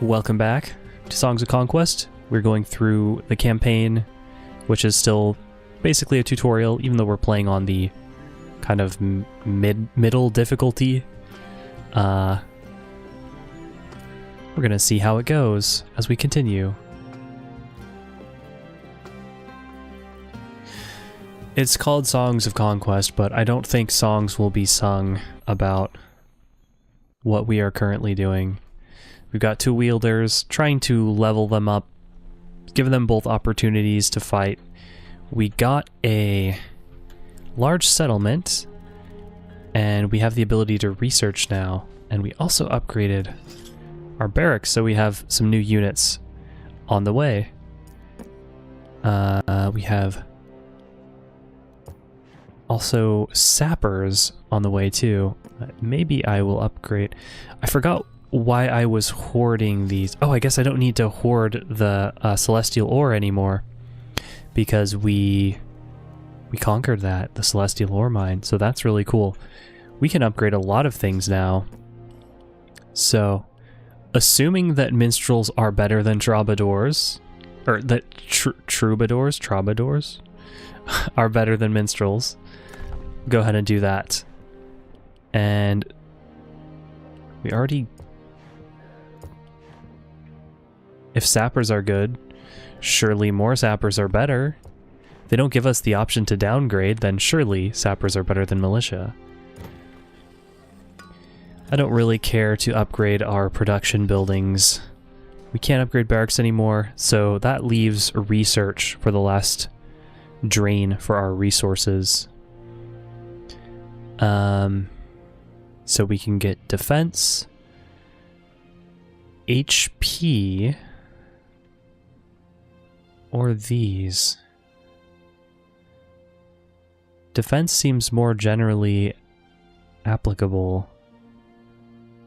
Welcome back to Songs of Conquest. We're going through the campaign, which is still basically a tutorial, even though we're playing on the kind of middle difficulty. We're gonna see how it goes as we continue. It's called Songs of Conquest, but I don't think songs will be sung about what we are currently doing. We've got two wielders, trying to level them up, giving them both opportunities to fight. We got a large settlement, and we have the ability to research now. And we also upgraded our barracks, so we have some new units on the way. We have also sappers on the way too. Maybe I will upgrade. I forgot why I was hoarding these. Oh, I guess I don't need to hoard the celestial ore anymore because we conquered that, the celestial ore mine. So that's really cool. We can upgrade a lot of things now. So, assuming that minstrels are better than troubadours, or that troubadours are better than minstrels, go ahead and do that. And we already... If sappers are good, surely more sappers are better. They don't give us the option to downgrade, then surely sappers are better than militia. I don't really care to upgrade our production buildings. We can't upgrade barracks anymore, so that leaves research for the last drain for our resources. So we can get defense, HP, or these. Defense seems more generally applicable,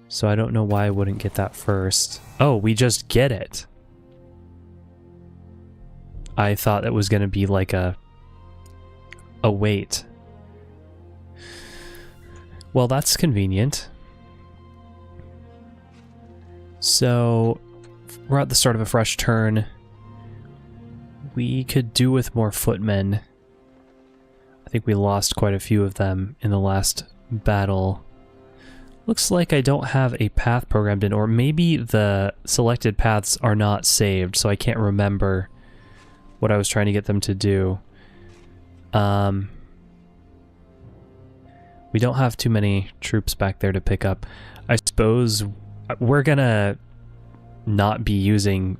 so I don't know why I wouldn't get that first. Oh, we just get it. I thought it was going to be like a wait. Well, that's convenient. So, we're at the start of a fresh turn. We could do with more footmen. I think we lost quite a few of them in the last battle. Looks like I don't have a path programmed in, or maybe the selected paths are not saved, so I can't remember what I was trying to get them to do. We don't have too many troops back there to pick up. I suppose we're gonna not be using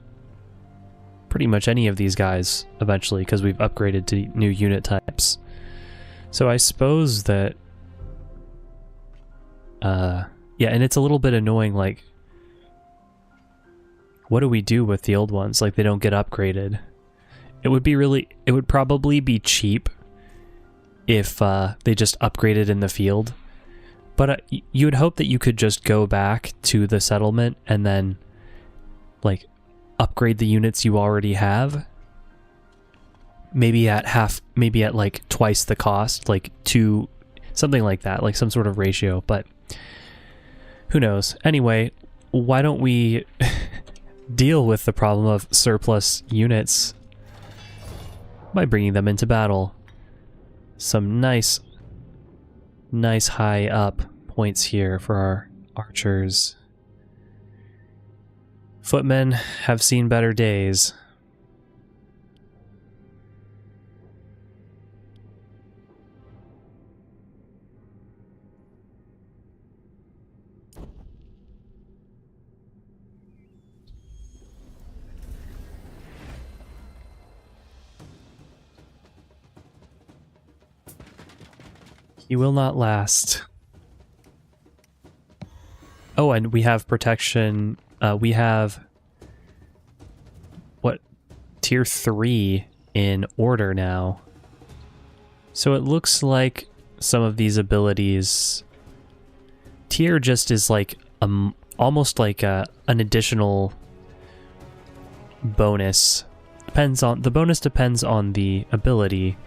pretty much any of these guys eventually because we've upgraded to new unit types. So I suppose that... yeah, and it's a little bit annoying, like... What do we do with the old ones? Like, they don't get upgraded. It would probably be cheap if they just upgraded in the field. But you would hope that you could just go back to the settlement and then, like, upgrade the units you already have. Maybe at like twice the cost, like something like that, like some sort of ratio, but who knows. Anyway, why don't we deal with the problem of surplus units by bringing them into battle. Some nice high up points here for our archers. Footmen have seen better days. He will not last. Oh, and we have protection. We have... what? Tier 3 in order now. So it looks like some of these abilities... Tier just is like almost like an additional bonus. The bonus depends on the ability.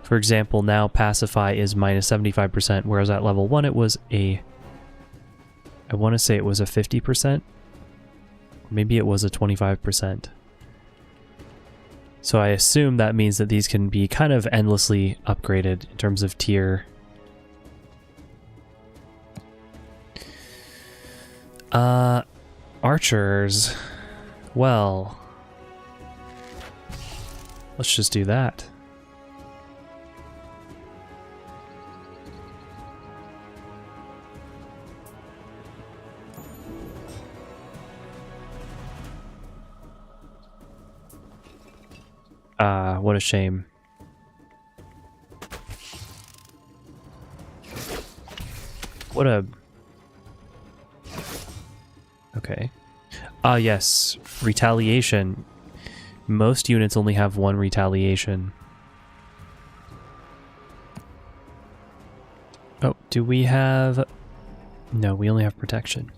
For example, now Pacify is minus 75%, whereas at level 1 it was I want to say it was a 50%. Maybe it was a 25%. So I assume that means that these can be kind of endlessly upgraded in terms of tier. Archers. Well, let's just do that. What a shame. What a... Okay. Yes. Retaliation. Most units only have one retaliation. Oh, do we have... No, we only have protection.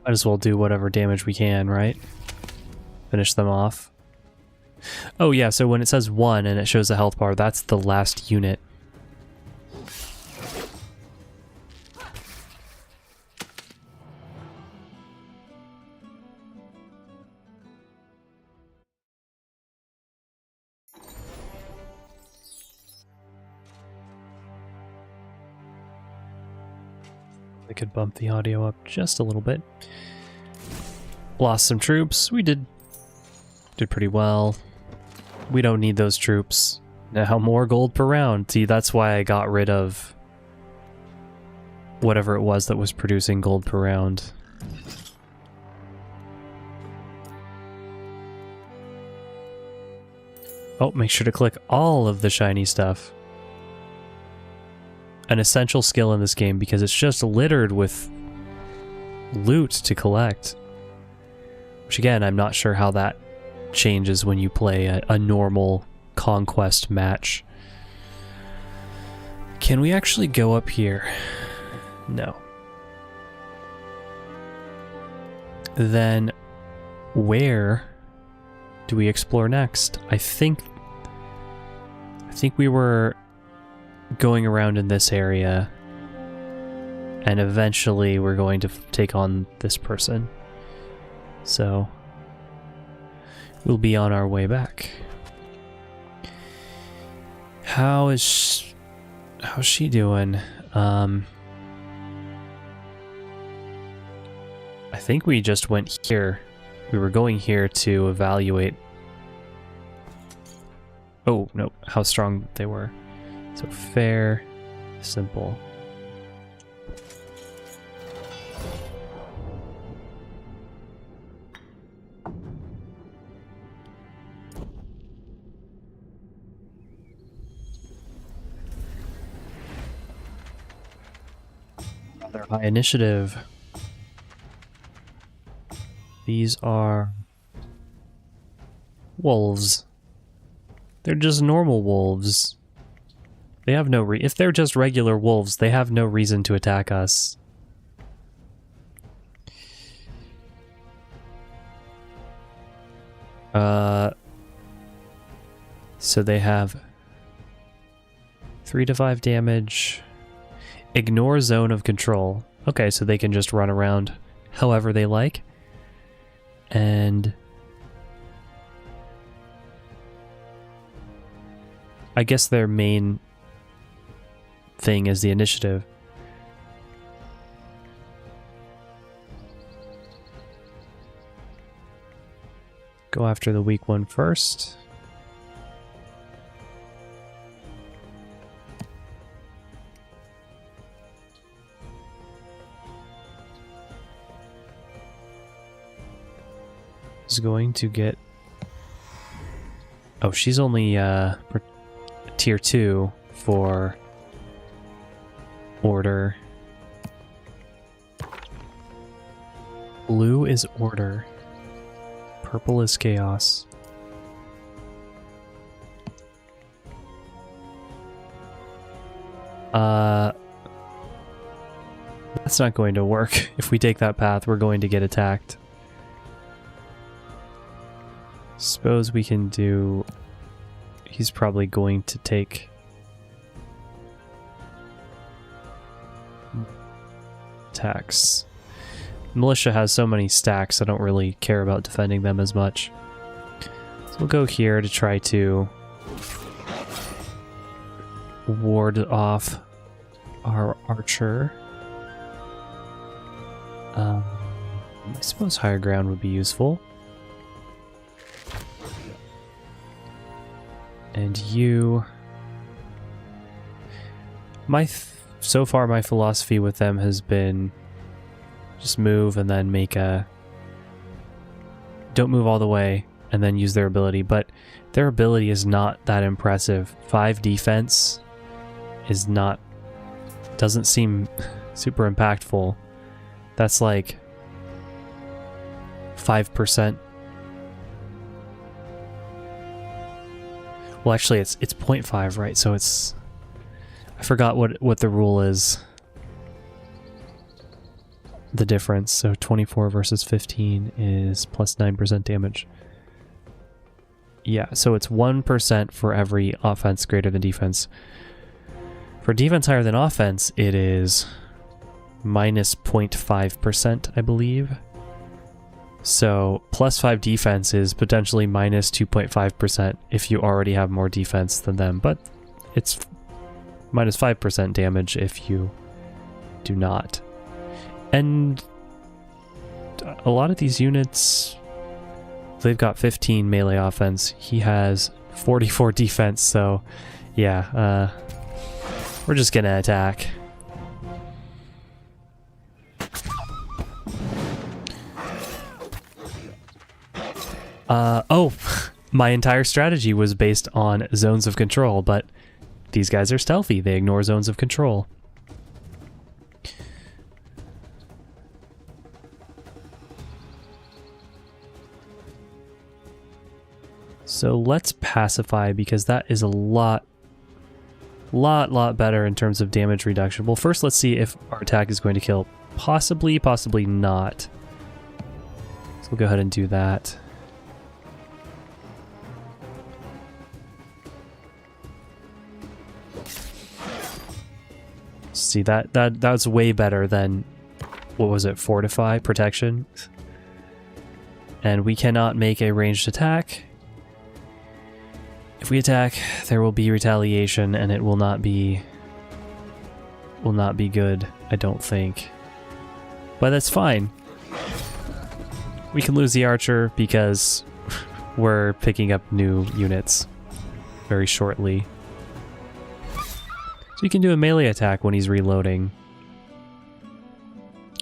Might as well do whatever damage we can, right? Finish them off. Oh yeah, so when it says 1 and it shows the health bar, that's the last unit. I could bump the audio up just a little bit. Lost some troops. We did pretty well. We don't need those troops. Now more gold per round. See, that's why I got rid of whatever it was that was producing gold per round. Oh, make sure to click all of the shiny stuff. An essential skill in this game because it's just littered with loot to collect. Which again, I'm not sure how that changes when you play a normal Conquest match. Can we actually go up here? No. Then where do we explore next? I think we were going around in this area, and eventually we're going to take on this person. So we'll be on our way back. How's she doing? I think we just went here. We were going here to evaluate. Oh, no, how strong they were. So fair, simple. Rather high initiative. These are wolves. They're just normal wolves. They have no if they're just regular wolves, they have no reason to attack us. So they have 3 to 5 damage. Ignore zone of control. Okay, so they can just run around however they like. And I guess their main thing is the initiative. Go after the weak one first. Is going to get... Oh, she's only tier 2 for order. Blue is order. Purple is chaos. That's not going to work. If we take that path, we're going to get attacked. Suppose we can do he's probably going to take attacks. Militia has so many stacks, I don't really care about defending them as much. So we'll go here to try to ward off our archer. I suppose higher ground would be useful. And you... so far my philosophy with them has been just move and then make a... Don't move all the way and then use their ability, but their ability is not that impressive. 5 defense is not... doesn't seem super impactful. That's like 5%. Well, actually, it's 0.5, right? So it's... I forgot what the rule is. The difference. So 24 versus 15 is plus 9% damage. Yeah, so it's 1% for every offense greater than defense. For defense higher than offense, it is minus 0.5%, I believe. So plus 5 defense is potentially minus 2.5% if you already have more defense than them, but it's minus 5% damage if you do not. And a lot of these units, they've got 15 melee offense. He has 44 defense, so yeah, we're just gonna attack. Oh, my entire strategy was based on zones of control, but these guys are stealthy. They ignore zones of control. So let's pacify, because that is a lot better in terms of damage reduction. Well, first let's see if our attack is going to kill. Possibly, possibly not. So we'll go ahead and do that. See, that's way better than, what was it, fortify, protection? And we cannot make a ranged attack. If we attack, there will be retaliation, and it will not be good, I don't think. But that's fine. We can lose the archer because we're picking up new units very shortly. So you can do a melee attack when he's reloading.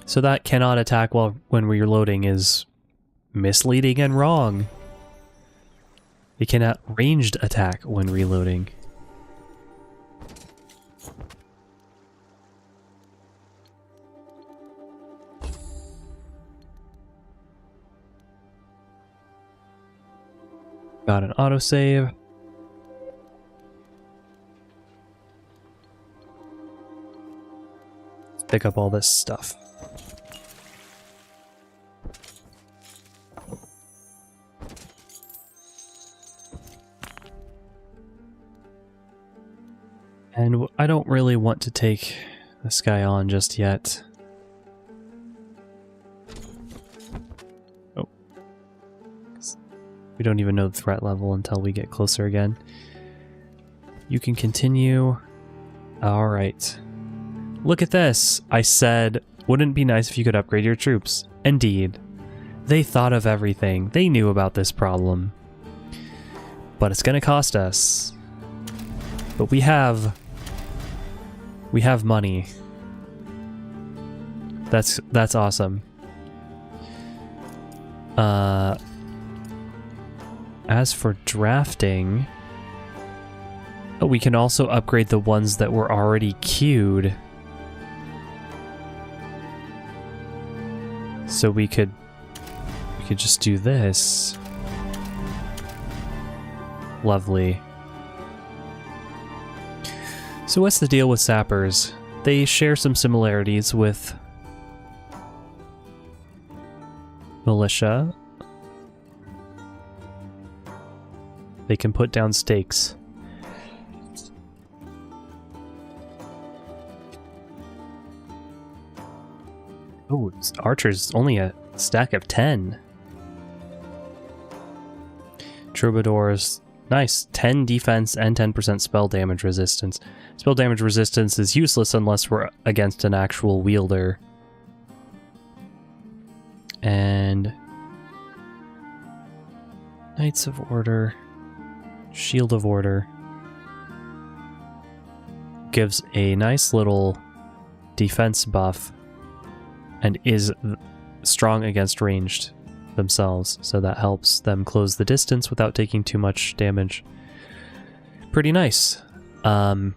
So that cannot attack when we're reloading is misleading and wrong. It cannot ranged attack when reloading. Got an autosave. Let's pick up all this stuff. And I don't really want to take this guy on just yet. Oh. We don't even know the threat level until we get closer again. You can continue. Alright. Look at this! I said, wouldn't it be nice if you could upgrade your troops? Indeed. They thought of everything. They knew about this problem. But it's gonna cost us. But we have money. That's awesome. As for drafting, oh, we can also upgrade the ones that were already queued. So we could just do this. Lovely. So what's the deal with sappers? They share some similarities with militia. They can put down stakes. Oh, Archer's only a stack of 10. Troubadours, nice. 10 defense and 10% spell damage resistance. Spell damage resistance is useless unless we're against an actual wielder. And Knights of Order, Shield of Order gives a nice little defense buff and is strong against ranged themselves, so that helps them close the distance without taking too much damage. Pretty nice. I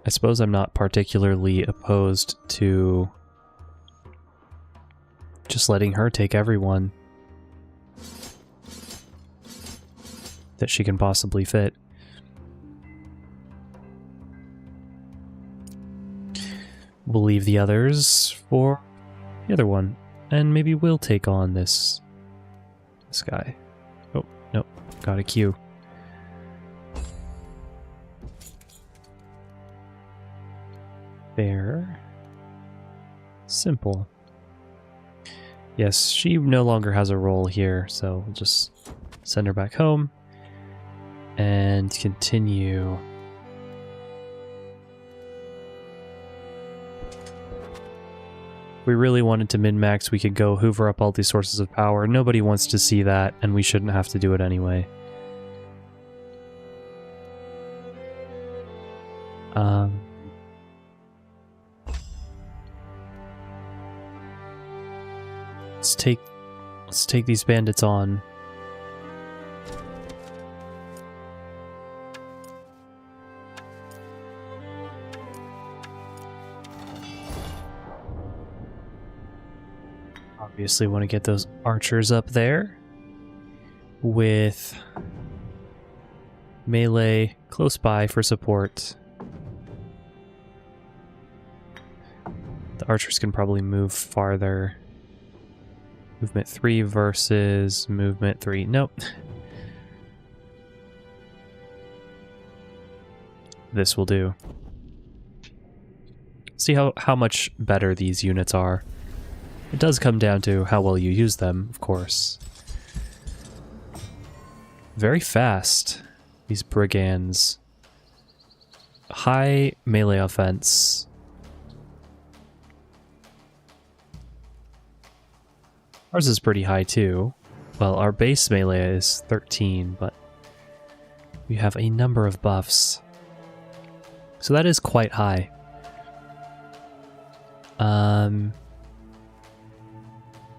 suppose I'm not particularly opposed to just letting her take everyone that she can possibly fit. We'll leave the others for the other one, and maybe we'll take on this guy. Oh, nope, got a queue. Fair. Simple. Yes, she no longer has a role here, so we'll just send her back home and continue. If we really wanted to min-max, we could go hoover up all these sources of power. Nobody wants to see that, and we shouldn't have to do it anyway. Let's take these bandits on. Obviously want to get those archers up there with melee close by for support. The archers can probably move farther. Movement 3 versus movement 3. Nope. This will do. See how much better these units are. It does come down to how well you use them, of course. Very fast, these brigands. High melee offense. Ours is pretty high too. Well, our base melee is 13, but we have a number of buffs. So that is quite high.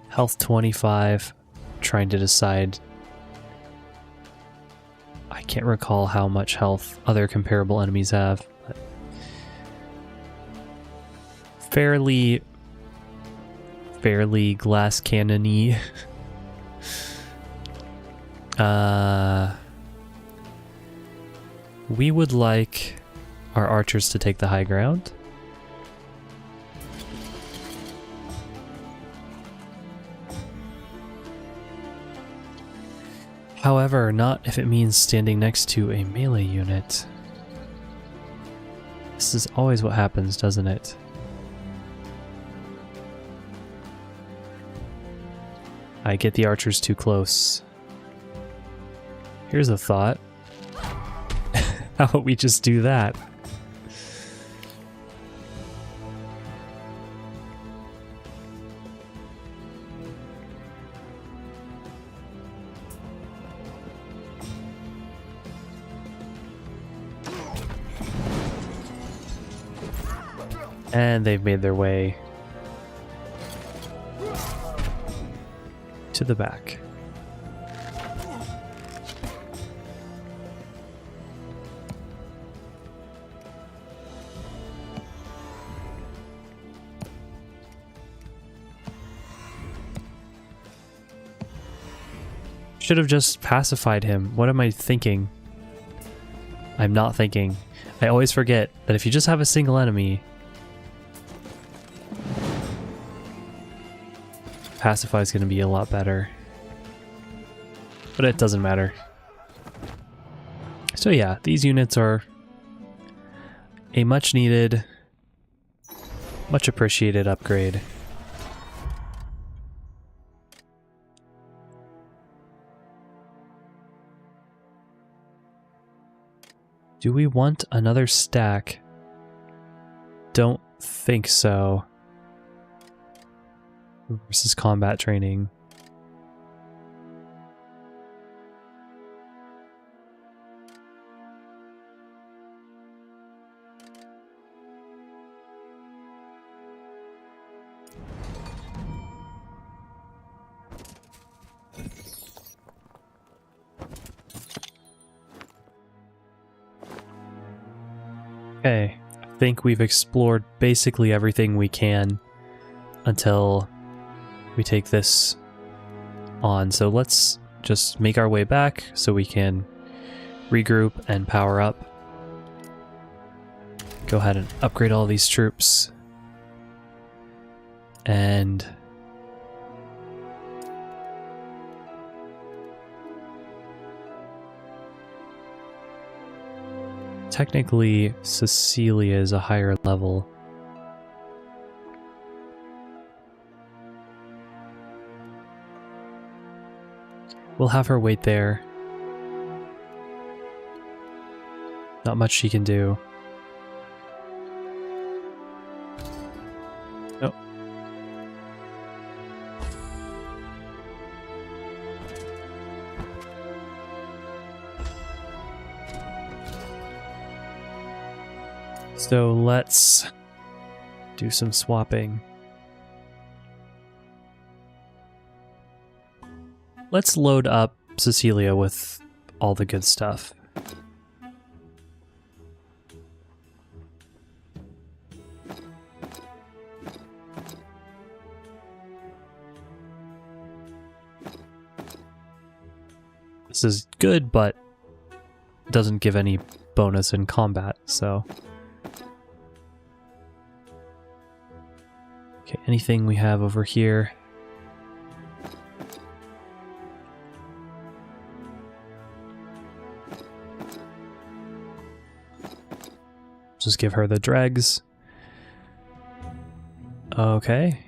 Health 25. Trying to decide. I can't recall how much health other comparable enemies have, but fairly glass cannon-y. We would like our archers to take the high ground. However, not if it means standing next to a melee unit. This is always what happens, doesn't it? I get the archers too close. Here's a thought. How about we just do that? And they've made their way to the back. Should have just pacified him. What am I thinking? I'm not thinking. I always forget that if you just have a single enemy, Pacify is going to be a lot better. But it doesn't matter. So yeah, these units are a much needed Much appreciated upgrade. Do we want another stack? Don't think so. Versus combat training. Okay, I think we've explored basically everything we can until we take this on. So let's just make our way back so we can regroup and power up. Go ahead and upgrade all these troops. And technically, Cecilia is a higher level. We'll have her wait there. Not much she can do. Nope. So let's do some swapping. Let's load up Cecilia with all the good stuff. This is good, but doesn't give any bonus in combat, so... Okay, anything we have over here? Just give her the dregs. Okay.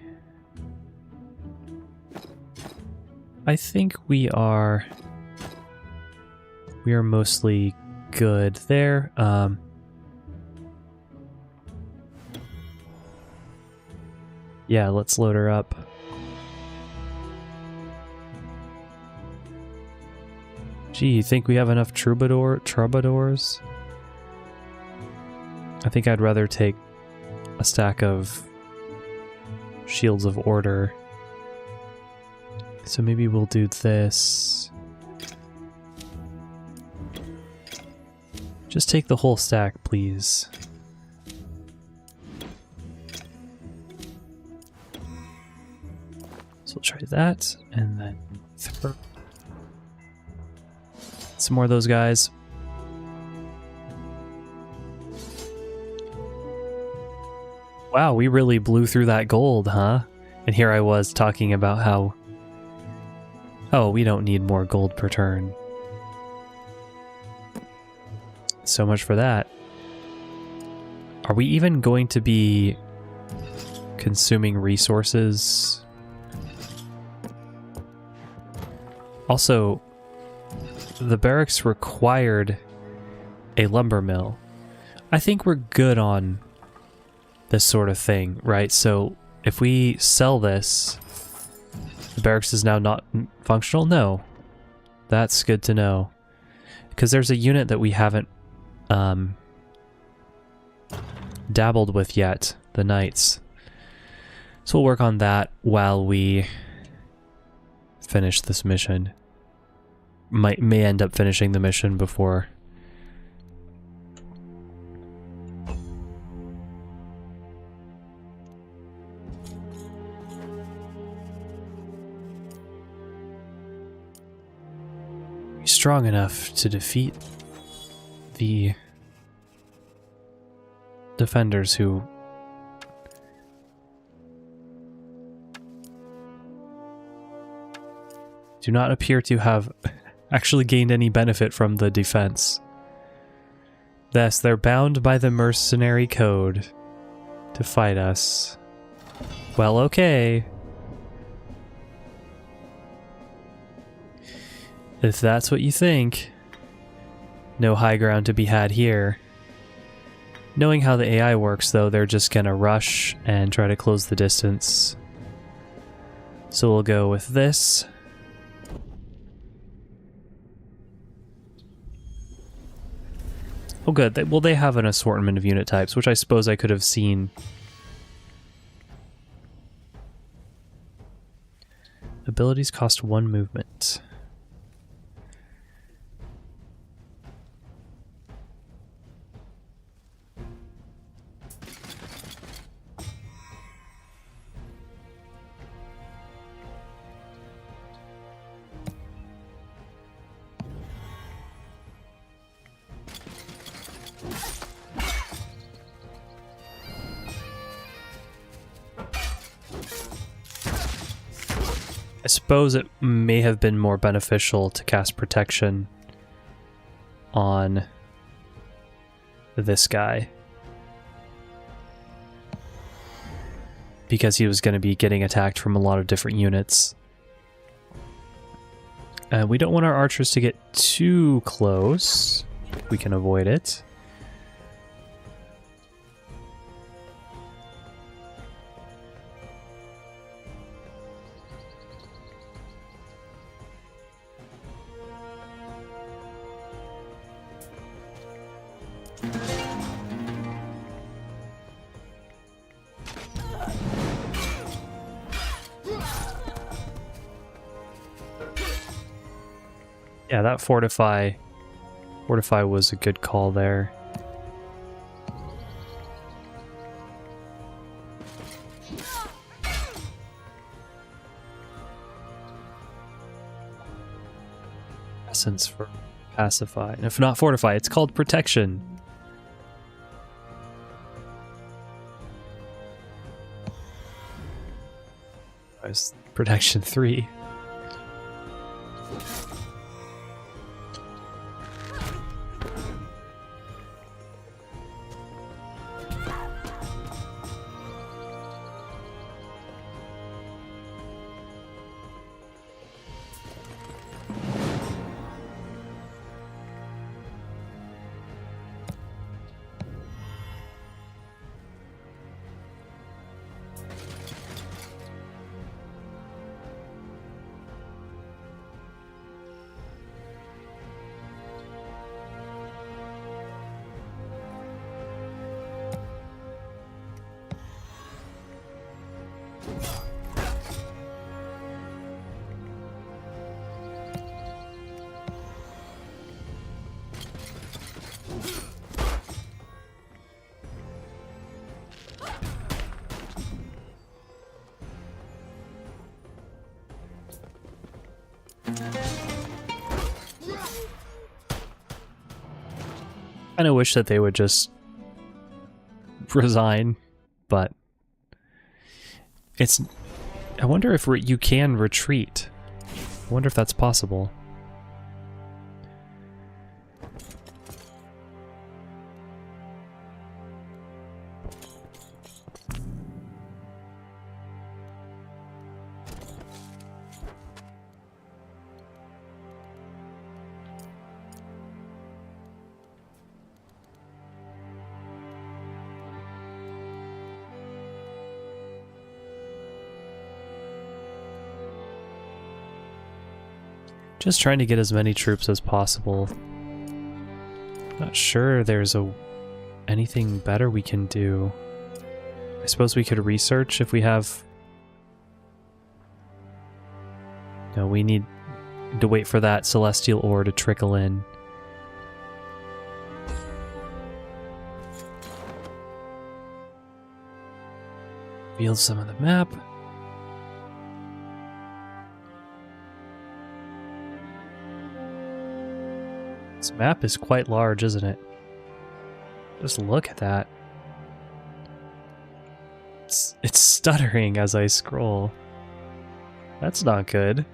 I think we are mostly good there. Yeah, let's load her up. Gee, you think we have enough troubadours? I think I'd rather take a stack of Shields of Order. So maybe we'll do this. Just take the whole stack, please. So we'll try that, and then some more of those guys. Wow, we really blew through that gold, huh? And here I was talking about how, oh, we don't need more gold per turn. So much for that. Are we even going to be consuming resources? Also, the barracks required a lumber mill. I think we're good on this sort of thing, right? So if we sell this, the barracks is now not functional? No. That's good to know. Because there's a unit that we haven't dabbled with yet, the knights. So we'll work on that while we finish this mission. May end up finishing the mission before. Strong enough to defeat the defenders who do not appear to have actually gained any benefit from the defense. Thus, they're bound by the mercenary code. to fight us. Well, okay. If that's what you think, no high ground to be had here. Knowing how the AI works, though, they're just gonna rush and try to close the distance. So we'll go with this. Oh good, well they have an assortment of unit types, which I suppose I could have seen. Abilities cost 1 movement. I suppose it may have been more beneficial to cast protection on this guy, because he was going to be getting attacked from a lot of different units. We don't want our archers to get too close. We can avoid it. Yeah, that fortify was a good call there. Essence for pacify. And if not fortify, it's called protection. It's protection 3. I kind of wish that they would just resign, but it's... I wonder if you can retreat. I wonder if that's possible. Just trying to get as many troops as possible. Not sure there's anything better we can do. I suppose we could research if we have... No, we need to wait for that celestial ore to trickle in. Reveal some of the map. This map is quite large, isn't it? Just look at that. It's stuttering as I scroll. That's not good.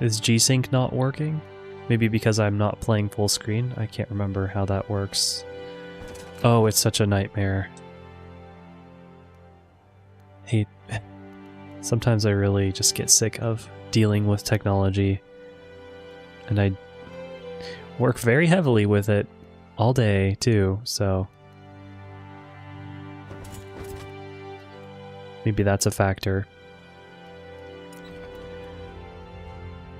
Is G-Sync not working? Maybe because I'm not playing full screen? I can't remember how that works. Oh, it's such a nightmare. Hate. Sometimes I really just get sick of dealing with technology. And I work very heavily with it all day, too, so... maybe that's a factor.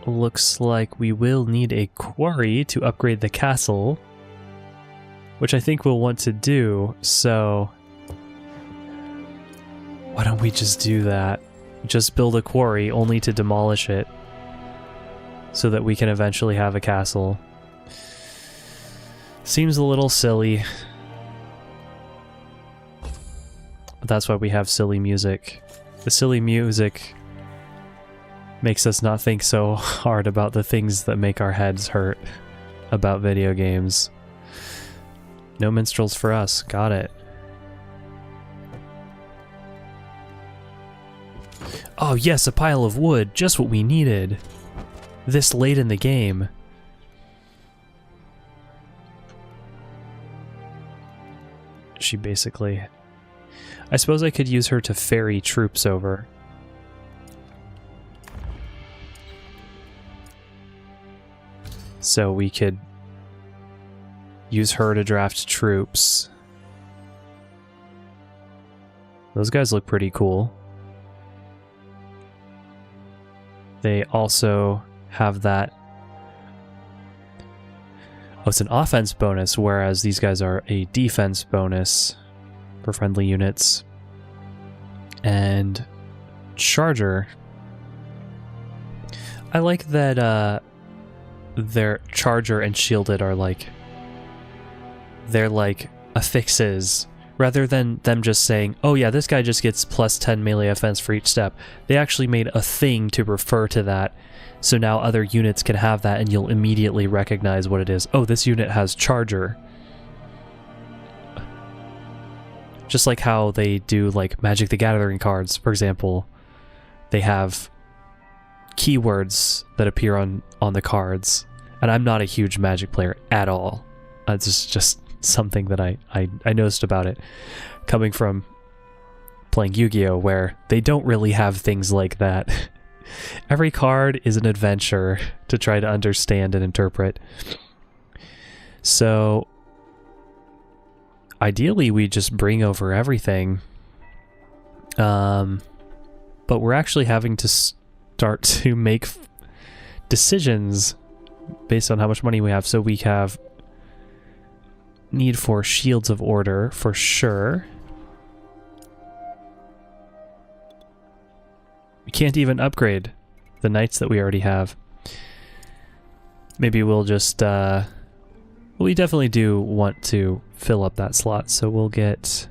Looks like we will need a quarry to upgrade the castle, which I think we'll want to do, so... why don't we just do that? Just build a quarry only to demolish it, so that we can eventually have a castle. Seems a little silly. But that's why we have silly music. The silly music makes us not think so hard about the things that make our heads hurt about video games. No minstrels for us. Got it. Oh yes, a pile of wood. Just what we needed. This late in the game. She basically... I suppose I could use her to ferry troops over. So we could use her to draft troops. Those guys look pretty cool. They also have that... oh, it's an offense bonus, whereas these guys are a defense bonus for friendly units. And charger. I like that their charger and shielded are like... they're like affixes, rather than them just saying, oh yeah, this guy just gets plus 10 melee offense for each step. They actually made a thing to refer to that, so now other units can have that and you'll immediately recognize what it is. Oh, this unit has charger. Just like how they do like Magic the Gathering cards, for example. They have keywords that appear on the cards. And I'm not a huge Magic player at all. It's just something that I noticed about it. Coming from playing Yu-Gi-Oh! Where they don't really have things like that. Every card is an adventure to try to understand and interpret. So... ideally, we just bring over everything. But we're actually having to start to make decisions based on how much money we have. So we have need for shields of order for sure. We can't even upgrade the knights that we already have. Maybe we'll just... we definitely do want to fill up that slot, so we'll get...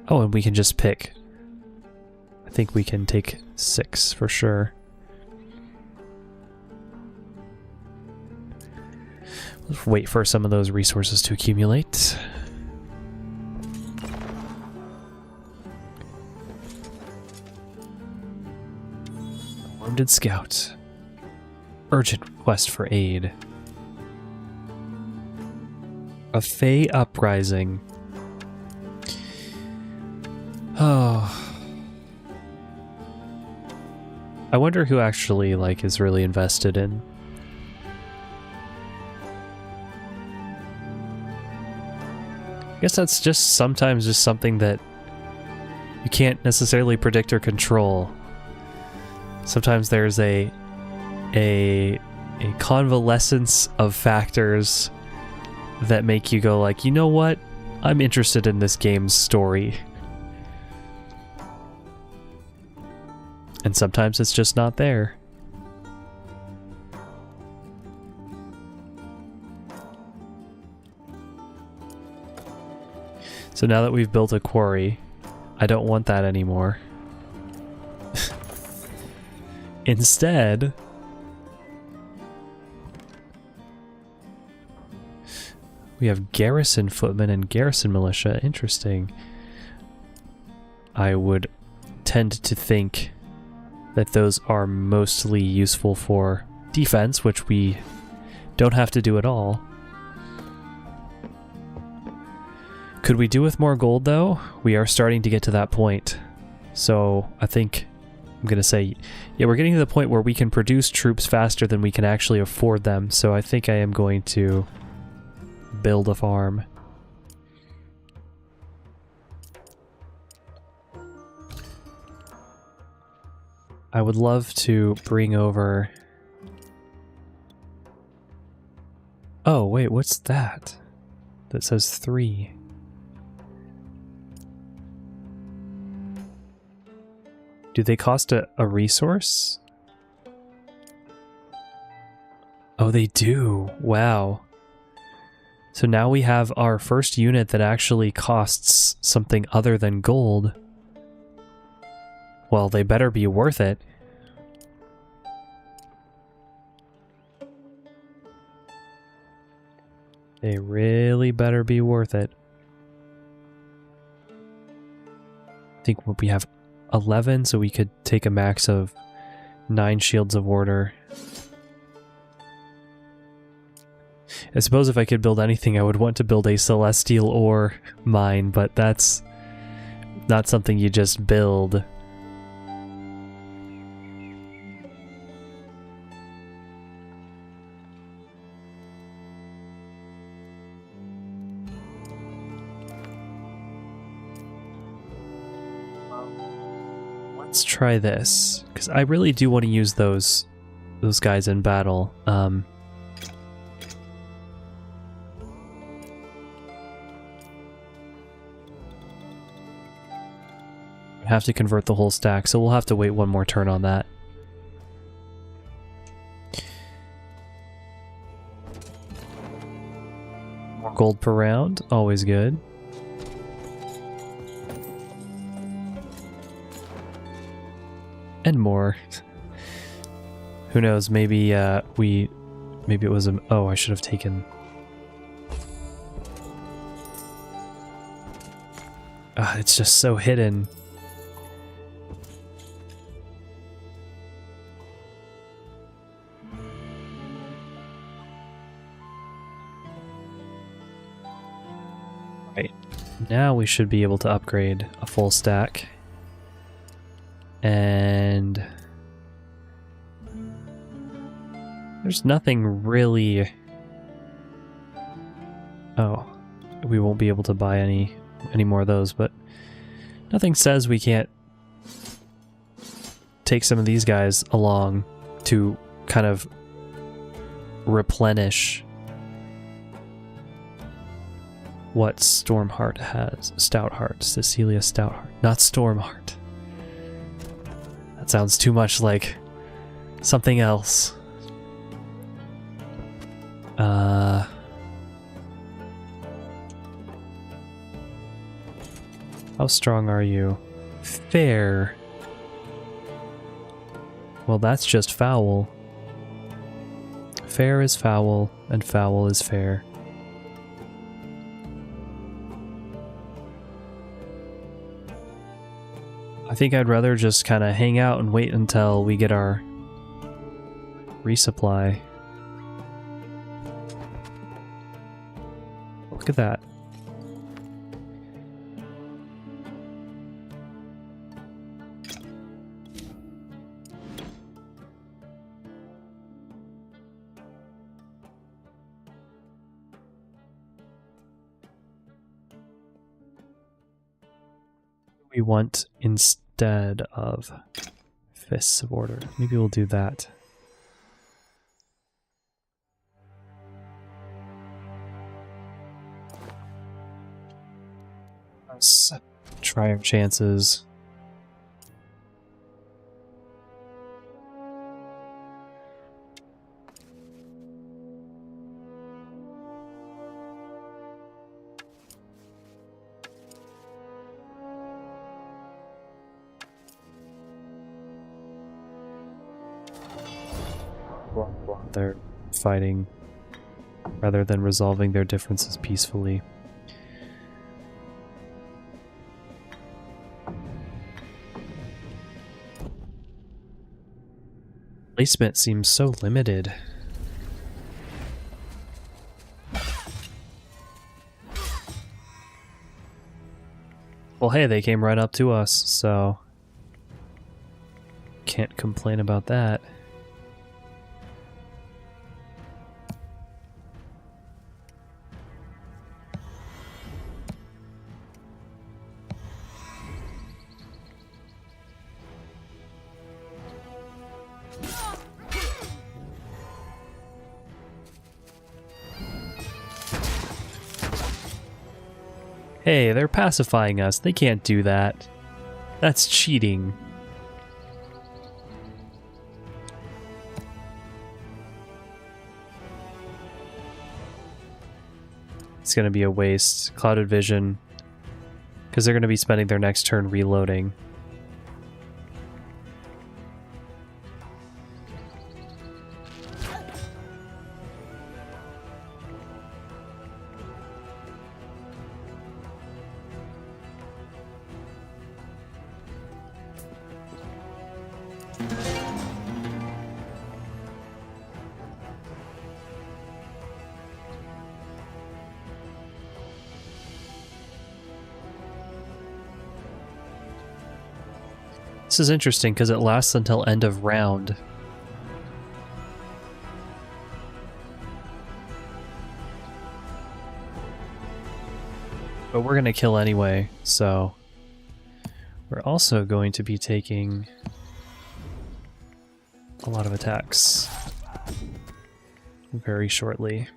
oh, and we can just pick. I think we can take 6 for sure. Let's wait for some of those resources to accumulate. Wounded Scout. Urgent request for aid. A Fey Uprising. Oh. I wonder who actually, like, is really invested in. I guess that's just sometimes just something that you can't necessarily predict or control. Sometimes there's a convalescence of factors that make you go like, you know what? I'm interested in this game's story. And sometimes it's just not there. So now that we've built a quarry, I don't want that anymore. Instead, we have garrison footmen and garrison militia. Interesting. I would tend to think that those are mostly useful for defense, which we don't have to do at all. Could we do with more gold, though? We are starting to get to that point. So I think I'm going to say, yeah, we're getting to the point where we can produce troops faster than we can actually afford them. So I think I am going to build a farm. I would love to bring over... Oh, wait, what's that? That says 3. Do they cost a resource? Oh, they do. Wow. So now we have our first unit that actually costs something other than gold. Well, they better be worth it. They really better be worth it. I think we have 11, so we could take a max of 9 shields of order. I suppose if I could build anything, I would want to build a celestial ore mine, but that's not something you just build. Let's try this, because I really do want to use those guys in battle. I have to convert the whole stack, so we'll have to wait one more turn on that. More gold per round, always good. And more. Who knows, maybe maybe it was a... Oh, I should have taken... it's just so hidden. Right. Now we should be able to upgrade a full stack. And there's nothing really... Oh, we won't be able to buy any more of those, but nothing says we can't take some of these guys along to kind of replenish what Stormheart has. Stoutheart, Cecilia Stoutheart, not Stormheart. That sounds too much like something else. How strong are you? Fair. Well, that's just foul. Fair is foul, and foul is fair. I think I'd rather just kind of hang out and wait until we get our resupply. Look at that. We want instead of Fists of Order. Maybe we'll do that. Let's try our chances. They're fighting rather than resolving their differences peacefully. Placement seems so limited. Well, hey, they came right up to us, so can't complain about that. Hey, they're pacifying us. They can't do that. That's cheating. It's going to be a waste. Clouded vision. Because they're going to be spending their next turn reloading. This is interesting because it lasts until end of round. But we're going to kill anyway, so we're also going to be taking a lot of attacks very shortly.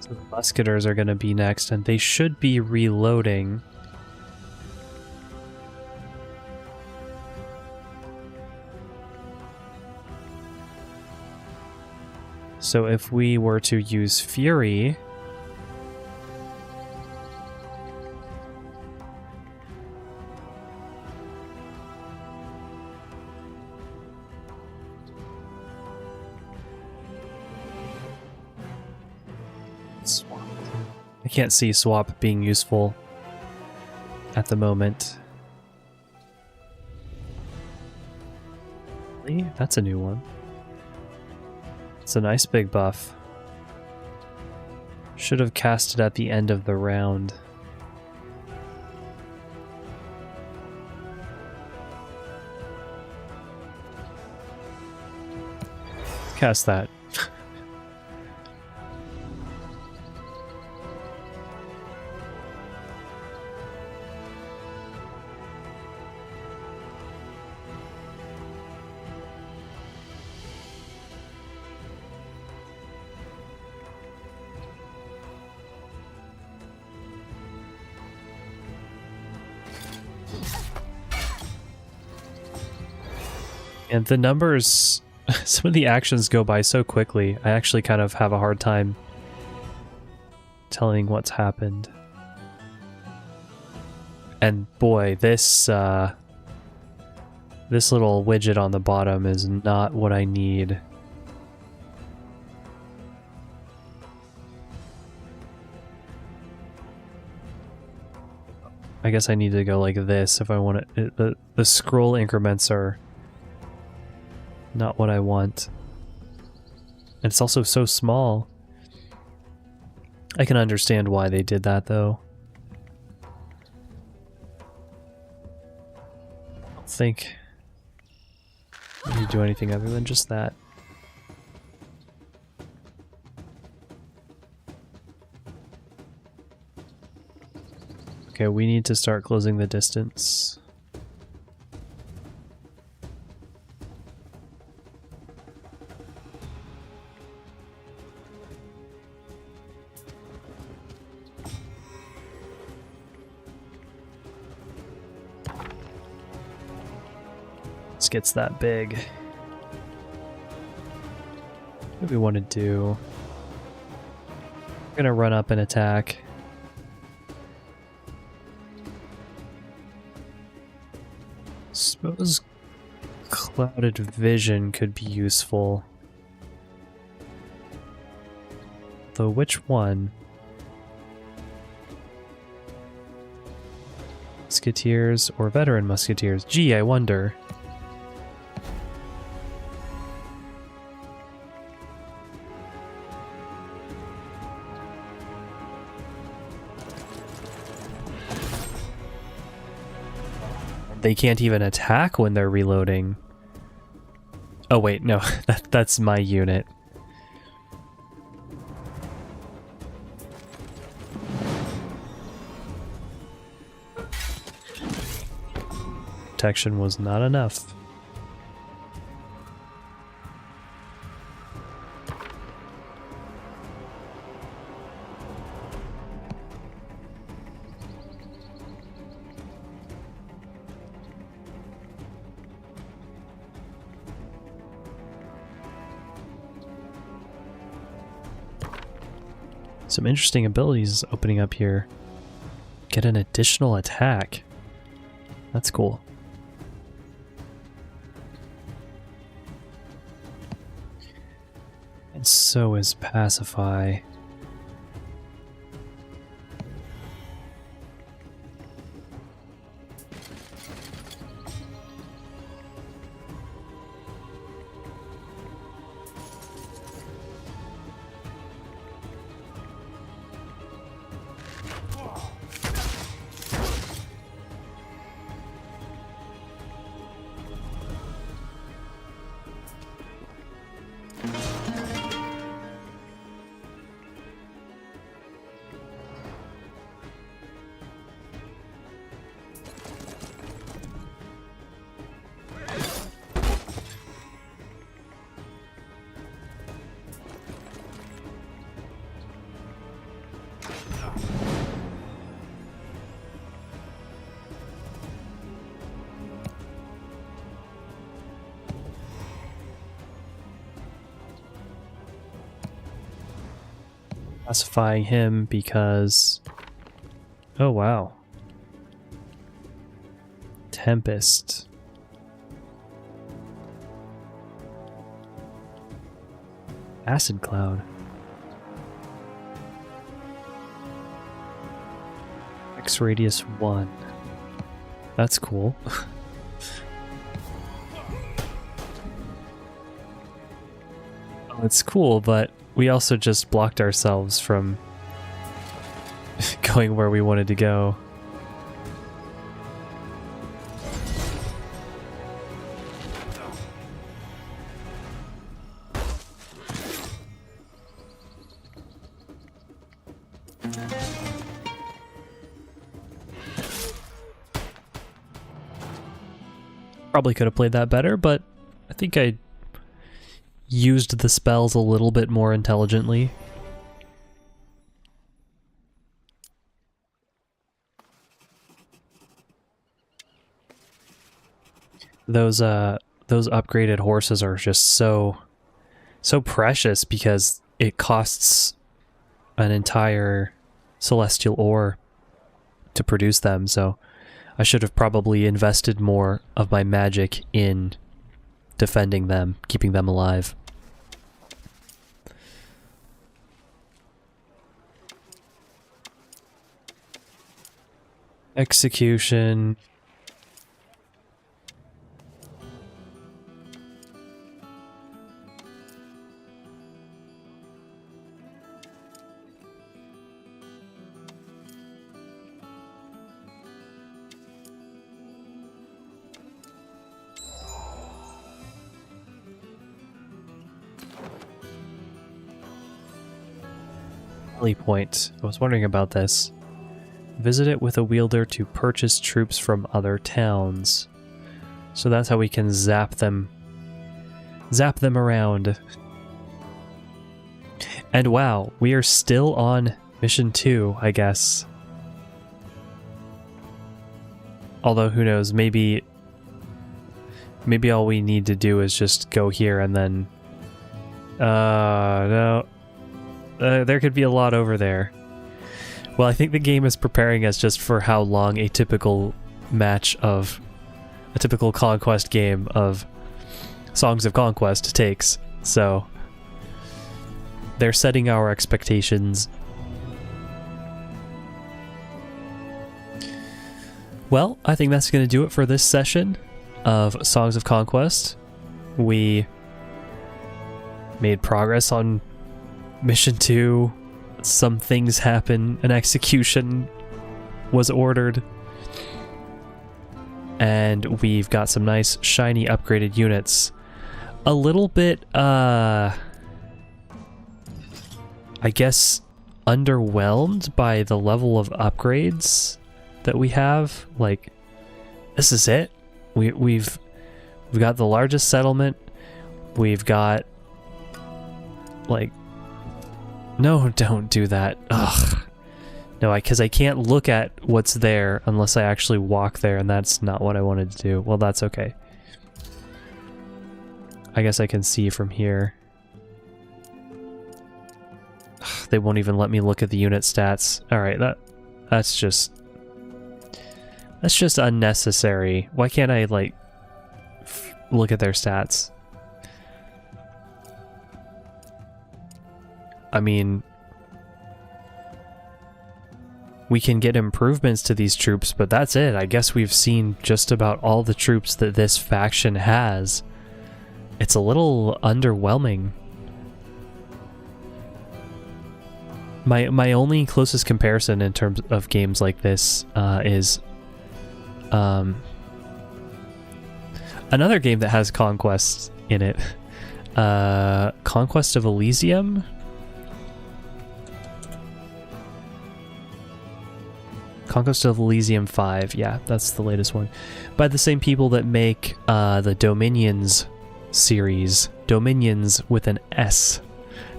So the Musketeers are going to be next, and they should be reloading. So if we were to use Fury, I can't see swap being useful at the moment. Really? That's a new one. It's a nice big buff. Should have cast it at the end of the round. Cast that. And the numbers, some of the actions go by so quickly, I actually kind of have a hard time telling what's happened. And boy, this little widget on the bottom is not what I need. I guess I need to go like this if I want it. The scroll increments are not what I want. And it's also so small. I can understand why they did that, though. I don't think I need to do anything other than just that. Okay, we need to start closing the distance. Gets that big. What do we want to do? We're gonna run up and attack. Suppose clouded vision could be useful. Though which one? musketeers or veteran musketeers? Gee, I wonder. They can't even attack when they're reloading. Oh wait, no, that's my unit. Protection was not enough. Some interesting abilities opening up here. Get an additional attack. That's cool. And so is Pacify. Pacifying him because... Oh wow. Tempest. Acid Cloud. X radius 1. That's cool. Oh, it's cool, but we also just blocked ourselves from going where we wanted to go. Probably could have played that better, but I think I used the spells a little bit more intelligently. Those upgraded horses are just so precious because it costs an entire celestial ore to produce them, so I should have probably invested more of my magic in defending them, keeping them alive. Execution. Point. I was wondering about this. Visit it with a wielder to purchase troops from other towns. So that's how we can zap them around. And wow, we are still on mission 2, I guess. Although who knows, maybe all we need to do is just go here and then no. There could be a lot over there. Well, I think the game is preparing us just for how long a typical Conquest game of Songs of Conquest takes. So they're setting our expectations. Well, I think that's going to do it for this session of Songs of Conquest. We made progress on Mission 2. Some things happen. An execution was ordered. And we've got some nice, shiny, upgraded units. A little bit, I guess, underwhelmed by the level of upgrades that we have. Like, this is it. We've got the largest settlement. We've got, like, no, don't do that. Ugh. No, because I can't look at what's there unless I actually walk there, and that's not what I wanted to do. Well, that's okay. I guess I can see from here. Ugh, they won't even let me look at the unit stats. Alright, that's just unnecessary. Why can't I, like, look at their stats? I mean, we can get improvements to these troops, but that's it. I guess we've seen just about all the troops that this faction has. It's a little underwhelming. My only closest comparison in terms of games like this is another game that has Conquest in it. Conquest of Elysium? Conquest of Elysium 5, yeah, that's the latest one. By the same people that make the Dominions series. Dominions with an S.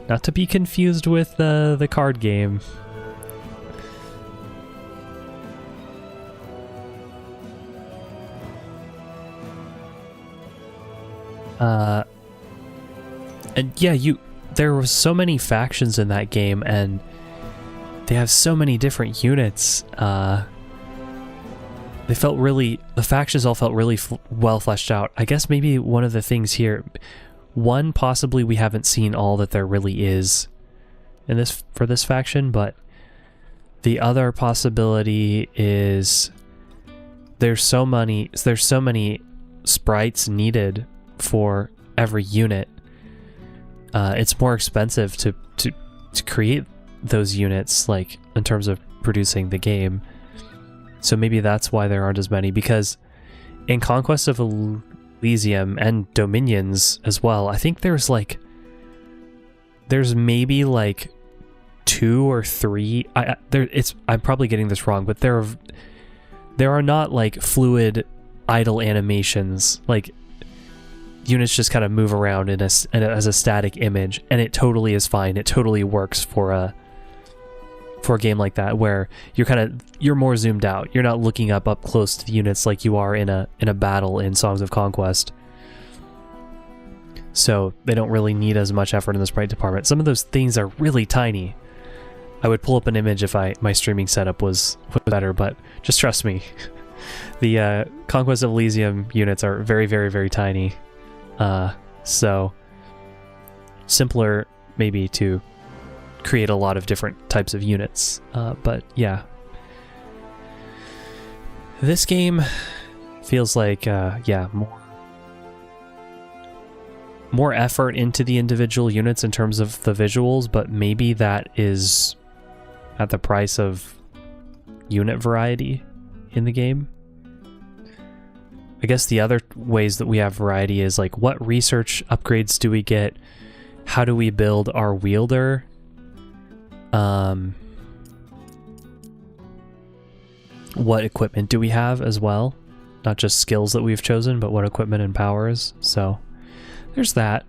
Not to be confused with the card game. And yeah, there were so many factions in that game, and they have so many different units. The factions all felt really well fleshed out. I guess maybe one of the things here, possibly we haven't seen all that there really is in for this faction, but the other possibility is there's so many sprites needed for every unit. It's more expensive to create those units, like, in terms of producing the game. So maybe that's why there aren't as many, because in Conquest of Elysium and Dominions as well, I think there's maybe like 2 or 3. I'm probably getting this wrong, but there are not like fluid idle animations. Like, units just kind of move around as a static image, and it totally is fine. It totally works for a game like that, where you're more zoomed out. You're not looking up close to the units like you are in a battle in Songs of Conquest. So they don't really need as much effort in the sprite department. Some of those things are really tiny. I would pull up an image if my streaming setup was better, but just trust me. The Conquest of Elysium units are very, very, very tiny. So simpler maybe to create a lot of different types of units. But yeah, this game feels like more effort into the individual units in terms of the visuals, but maybe that is at the price of unit variety in the game. I guess the other ways that we have variety is like, what research upgrades do we get? How do we build our wielder? What equipment do we have as well? Not just skills that we've chosen, but what equipment and powers. So there's that.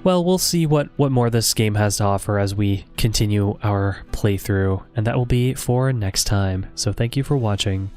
Well, we'll see what more this game has to offer as we continue our playthrough, and that will be for next time. So thank you for watching.